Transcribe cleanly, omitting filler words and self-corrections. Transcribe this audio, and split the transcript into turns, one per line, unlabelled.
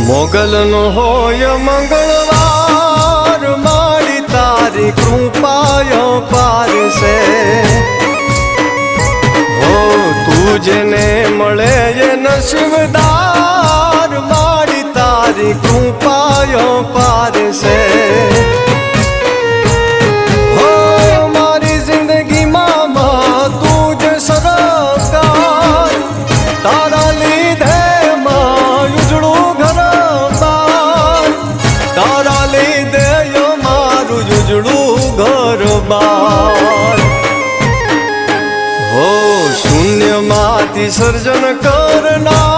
મોગલનો હોય મંગળવાર, મારી તારી કૃપાય પાર છે. હો તું જેને મળે એ નસીબદાર, મારી તારી કૃપાય પાર છે. હો મારી જિંદગીમાં તું જ સરકાર, તારા લીધે ઉજળું ઘર બાર, તારા લીધે મારું ઉજળું ઘર બાર. હો શૂન્યમાંથી સર્જન કરનાર,